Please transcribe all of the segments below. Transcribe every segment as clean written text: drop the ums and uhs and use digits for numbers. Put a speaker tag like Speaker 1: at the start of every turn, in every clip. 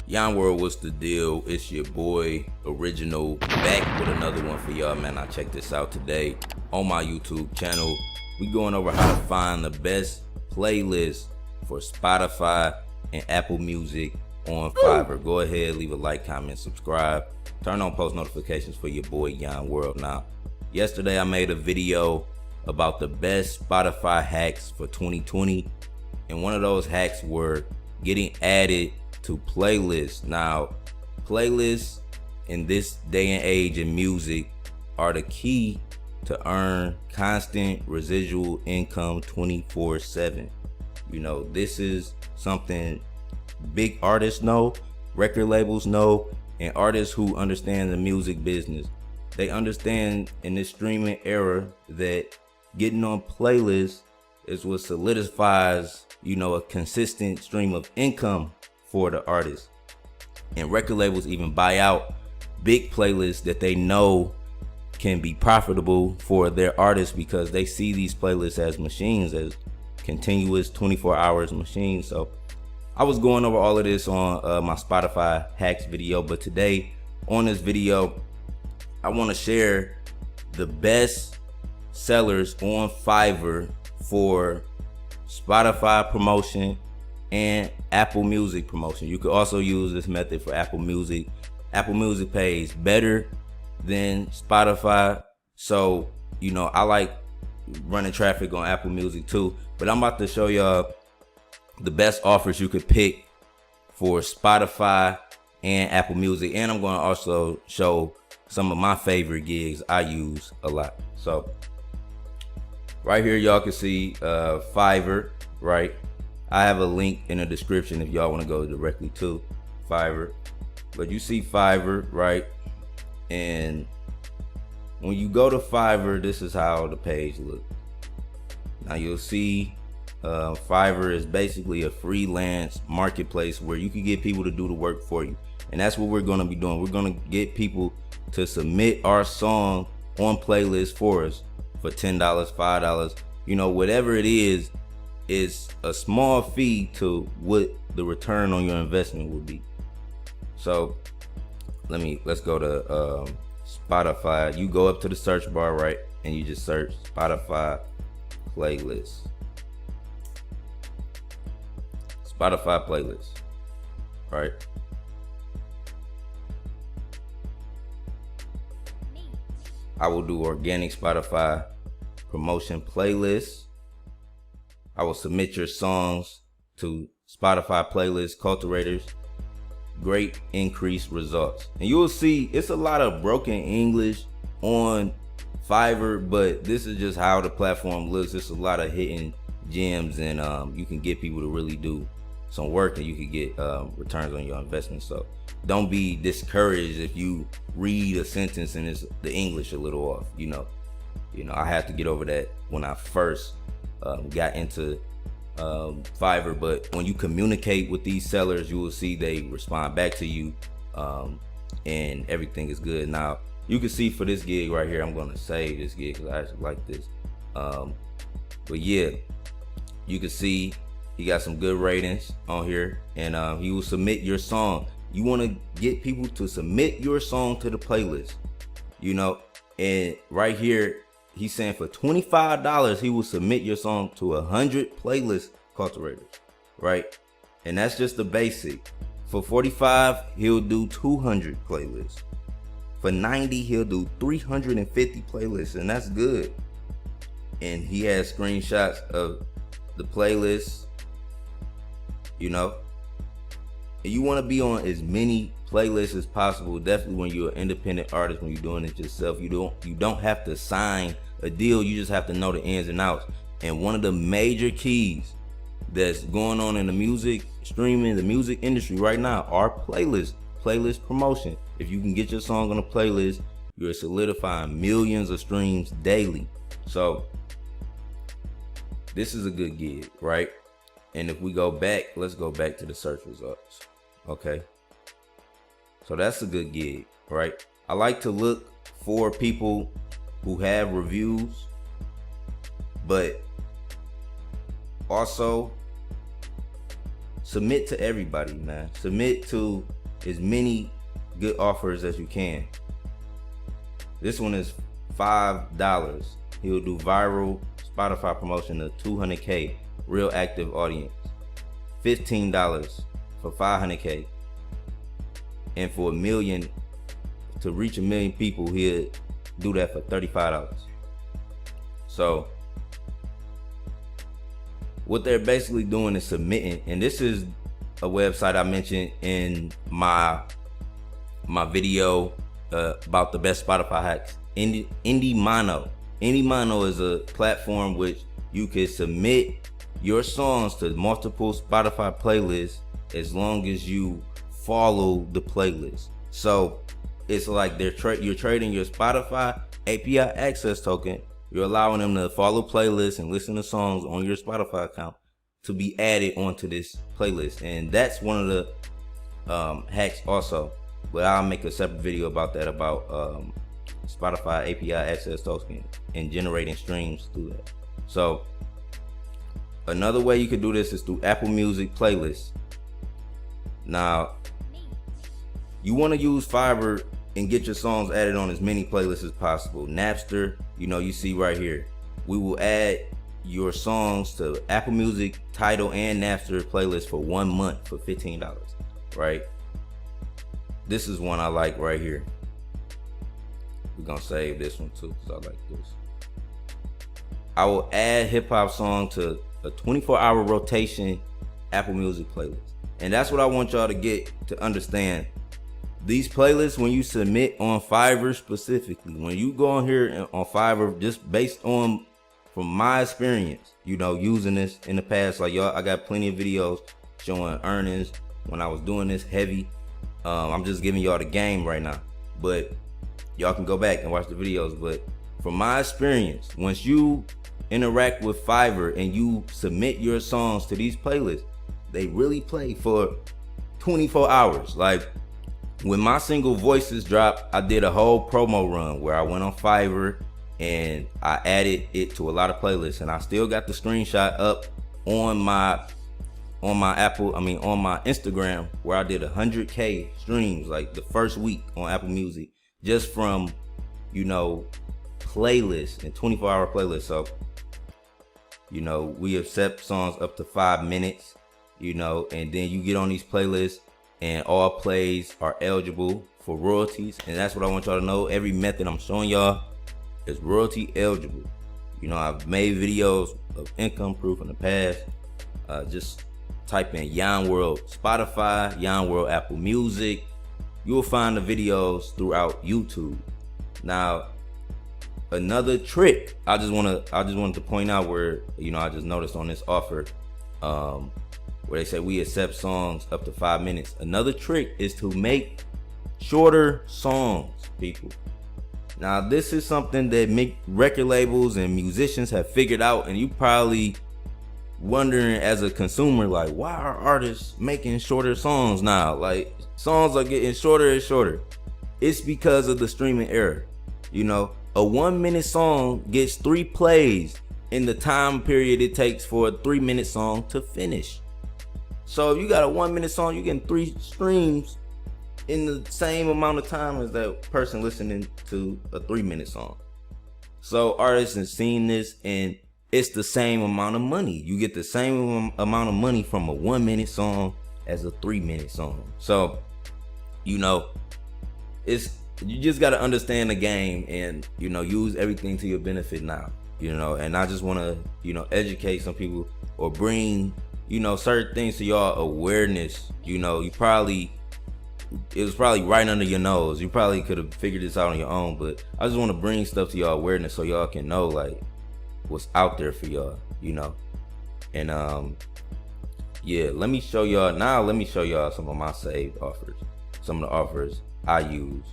Speaker 1: Yon World, what's the deal? It's your boy Original back with another one for y'all, man. I checked this out today on my YouTube channel. We going over how to find the best playlist for Spotify and Apple Music on Fiverr. Go ahead, leave a like, comment, subscribe, turn on post notifications for your boy Yon World. Now, yesterday I made a video about the best Spotify hacks for 2020, and one of those hacks were getting added to playlists. Now, playlists in this day and age in music are the key to earn constant residual income 24/7. You know, this is something big artists know, record labels know, and artists who understand the music business. They understand in this streaming era that getting on playlists is what solidifies, you know, a consistent stream of income for the artist. And record labels even buy out big playlists that they know can be profitable for their artists, because they see these playlists as machines, as continuous 24 hours machines. So I was going over all of this on my Spotify hacks video, but today on this video I want to share the best sellers on Fiverr for Spotify promotion and Apple Music promotion. You could also use this method for Apple Music. Apple Music pays better than Spotify, so you know I like running traffic on Apple Music too. But I'm about to show y'all the best offers you could pick for Spotify and Apple Music, and I'm going to also show some of my favorite gigs I use a lot. So right here y'all can see Fiverr, right? I have a link in the description if y'all want to go directly to Fiverr. But you see Fiverr, right? And when you go to Fiverr, this is how the page looks. Now you'll see Fiverr is basically a freelance marketplace where you can get people to do the work for you. And that's what we're going to be doing. We're going to get people to submit our song on playlists for us for $10, $5, you know, whatever it is a small fee to what the return on your investment would be. So let's go to Spotify. You go up to the search bar, right, and you just search Spotify playlist. Spotify playlist, right? I will do organic Spotify promotion playlist. I will submit your songs to Spotify playlist cultivators. Great increased results. And you will see it's a lot of broken English on Fiverr, but this is just how the platform looks. It's a lot of hidden gems, and you can get people to really do some work, and you can get returns on your investment. So don't be discouraged if you read a sentence and it's the English a little off. You know I had to get over that when I first got into Fiverr. But when you communicate with these sellers, you will see they respond back to you, and everything is good. Now you can see for this gig right here, I'm going to save this gig because I actually like this. But yeah, you can see he got some good ratings on here, and he will submit your song. You want to get people to submit your song to the playlist, you know, and right here he's saying for $25 he will submit your song to 100 playlist cultivators, right? And that's just the basic. For $45 he'll do 200 playlists. For $90 he'll do 350 playlists, and that's good. And he has screenshots of the playlists, you know. And you want to be on as many playlists as possible. Definitely when you're an independent artist, when you're doing it yourself, you don't have to sign a deal. You just have to know the ins and outs. And one of the major keys that's going on in the music streaming, the music industry right now, are playlist promotion. If you can get your song on a playlist, you're solidifying millions of streams daily. So this is a good gig, right? And if we go back, let's go back to the search results. Okay, so that's a good gig, right? I like to look for people who have reviews, but also submit to everybody, man. Submit to as many good offers as you can. This one is $5. He'll do viral Spotify promotion to 200K real active audience. $15 for 500K. And for $1 million, to reach 1 million people, he'll do that for $35. So what they're basically doing is submitting, and this is a website I mentioned in my video about the best Spotify hacks. Indiemono. Indiemono is a platform which you can submit your songs to multiple Spotify playlists as long as you follow the playlist. So it's like you're trading your Spotify API access token. You're allowing them to follow playlists and listen to songs on your Spotify account to be added onto this playlist. And that's one of the hacks also. But I'll make a separate video about that, about Spotify API access token and generating streams through that. So another way you could do this is through Apple Music playlists. Now, you want to use Fiverr and get your songs added on as many playlists as possible. Napster, you see right here. We will add your songs to Apple Music, Tidal, and Napster playlists for 1 month for $15, right? This is one I like right here. We're gonna save this one too, because I like this. I will add hip hop song to a 24-hour rotation Apple Music playlist. And that's what I want y'all to get to understand. These playlists, when you submit on Fiverr specifically, when you go on here on Fiverr, just based on, from my experience, using this in the past, like y'all, I got plenty of videos showing earnings when I was doing this heavy. I'm just giving y'all the game right now, but y'all can go back and watch the videos. But from my experience, once you interact with Fiverr and you submit your songs to these playlists, they really play for 24 hours. Like, when my single Voices dropped, I did a whole promo run where I went on Fiverr and I added it to a lot of playlists, and I still got the screenshot up on my Instagram, where I did 100K streams like the first week on Apple Music, just from playlists and 24-hour playlists. So we accept songs up to 5 minutes, and then you get on these playlists and all plays are eligible for royalties. And that's what I want y'all to know. Every method I'm showing y'all is royalty eligible. I've made videos of income proof in the past. Just type in YON WORLD Spotify, YON WORLD Apple Music. You'll find the videos throughout YouTube. Now, another trick I just wanted to point out, where I just noticed on this offer, where they say we accept songs up to 5 minutes. Another trick is to make shorter songs, people. Now, this is something that record labels and musicians have figured out, and you probably wondering as a consumer, like, why are artists making shorter songs now? Like, songs are getting shorter and shorter. It's because of the streaming era. A 1 minute song gets 3 plays in the time period it takes for a 3-minute song to finish. So if you got a 1 minute song, you're getting 3 streams in the same amount of time as that person listening to a 3-minute song. So artists have seen this, and it's the same amount of money. You get the same amount of money from a 1 minute song as a 3-minute song. So, you just got to understand the game and, use everything to your benefit now, and I just want to, educate some people, or bring, certain things to y'all awareness. It was probably right under your nose. You probably could have figured this out on your own, but I just want to bring stuff to y'all awareness so y'all can know, like, what's out there for y'all, and yeah, let me show y'all some of my saved offers, some of the offers I use,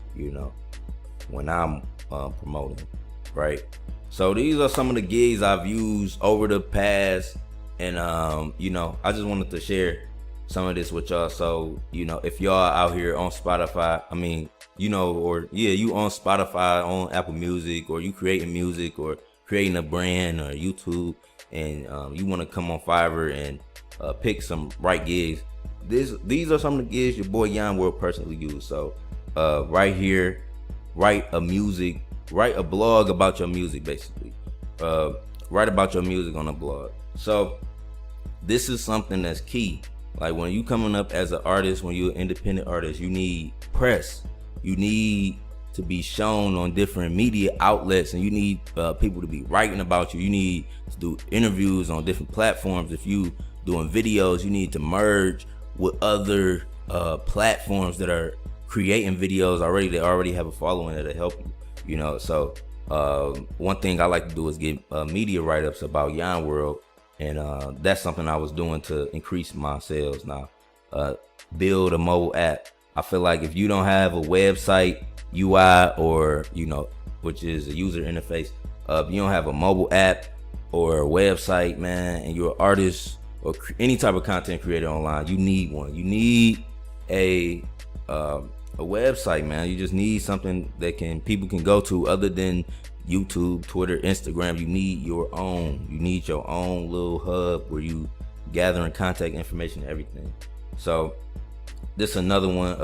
Speaker 1: when I'm promoting, right? So these are some of the gigs I've used over the past, and I just wanted to share some of this with y'all. So if y'all out here on Spotify, you on Spotify, on Apple Music, or you creating music or creating a brand or YouTube, and you want to come on Fiverr and pick some right gigs. These are some of the gigs your boy Yon World personally use. So right here, write a blog about your music, basically. Write about your music on a blog. So this is something that's key. Like when you coming up as an artist, when you're an independent artist, you need press. You need to be shown on different media outlets, and you need people to be writing about you. You need to do interviews on different platforms. If you doing videos, you need to merge with other platforms that are creating videos already. They already have a following that'll help you. You know, so one thing I like to do is get media write-ups about Yon World, and that's something I was doing to increase my sales. Now, build a mobile app. I feel like if you don't have a website UI, or which is a user interface, if you don't have a mobile app or a website, man, and you're an artist or any type of content creator online, you need one. You need a website, man. You just need something that people can go to other than YouTube, Twitter, Instagram. You need your own. You need your own little hub where you gathering contact information and everything. So this is another one,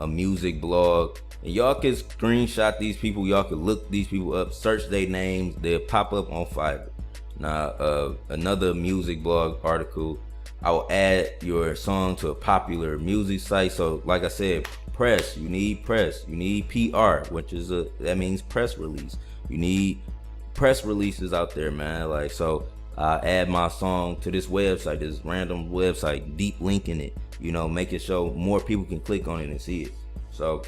Speaker 1: a music blog. And y'all can screenshot these people. Y'all can look these people up, search their names. They'll pop up on Fiverr. Now, another music blog article. I will add your song to a popular music site. So like I said, press. You need press. You need PR, which is that means press release. You need press releases out there, man. Like, so I add my song to this website, this random website, deep linking it, make it so more people can click on it and see it. So,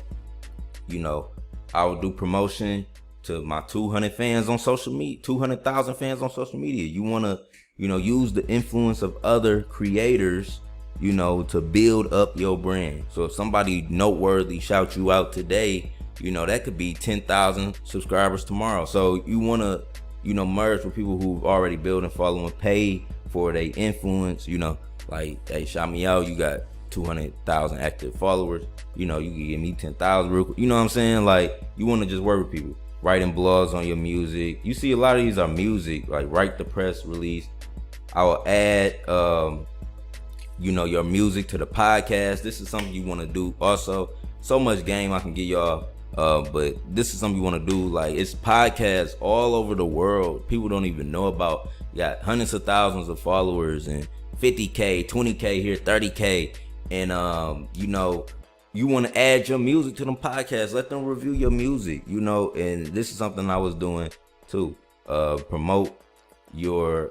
Speaker 1: I will do promotion to my 200 fans on social media, 200,000 fans on social media. You want to, use the influence of other creators, to build up your brand. So if somebody noteworthy shouts you out today, that could be 10,000 subscribers tomorrow. So you want to, merge with people who've already built and following, pay for their influence, like, hey, shout me out. You got 200,000 active followers. You can give me 10,000 real quick. You know what I'm saying? Like, you want to just work with people. Writing blogs on your music. You see a lot of these are music, like write the press release. I will add, your music to the podcast. This is something you want to do. Also, so much game I can give y'all. But this is something you want to do. Like, it's podcasts all over the world. People don't even know about. You got hundreds of thousands of followers and 50K, 20K here, 30K. And, you want to add your music to them podcasts. Let them review your music, and this is something I was doing too. Promote your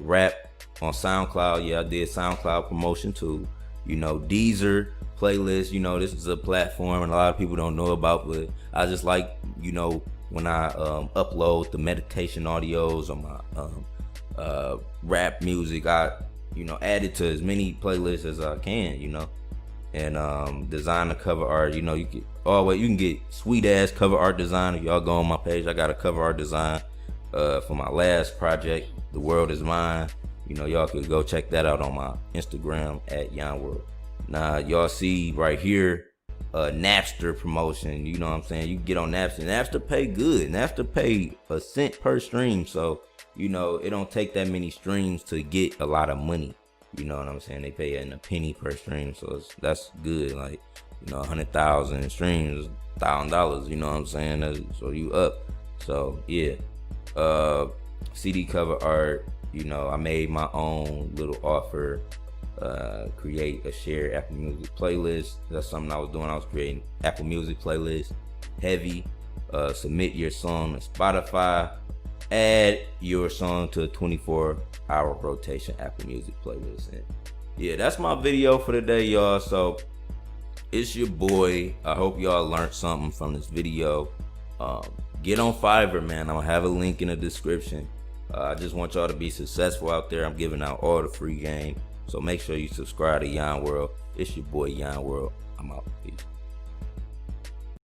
Speaker 1: rap on SoundCloud. Yeah, I did SoundCloud promotion too. Deezer playlist. This is a platform and a lot of people don't know about, but I just like, when I upload the meditation audios on my rap music, I add it to as many playlists as I can, and design the cover art. You can get sweet ass cover art design. If y'all go on my page, I got a cover art design for my last project, The World Is Mine. Y'all could go check that out on my Instagram at Yon World. Now, y'all see right here, Napster promotion. You know what I'm saying? You can get on Napster. Napster pay good. Napster pay a cent per stream. So, it don't take that many streams to get a lot of money. You know what I'm saying? They pay a penny per stream. So that's good. Like, 100,000 streams, $1,000. You know what I'm saying? So you up. So yeah. CD cover art. I made my own little offer. Create a shared Apple Music playlist. That's something I was doing. I was creating Apple Music playlist. Heavy. Submit your song to Spotify. Add your song to a 24-hour rotation Apple Music playlist. And yeah, that's my video for today, y'all. So it's your boy. I hope y'all learned something from this video. Get on Fiverr, man. I'm gonna have a link in the description. I just want y'all to be successful out there. I'm giving out all the free game. So make sure you subscribe to Yon World. It's your boy Yon World. I'm out. Peace.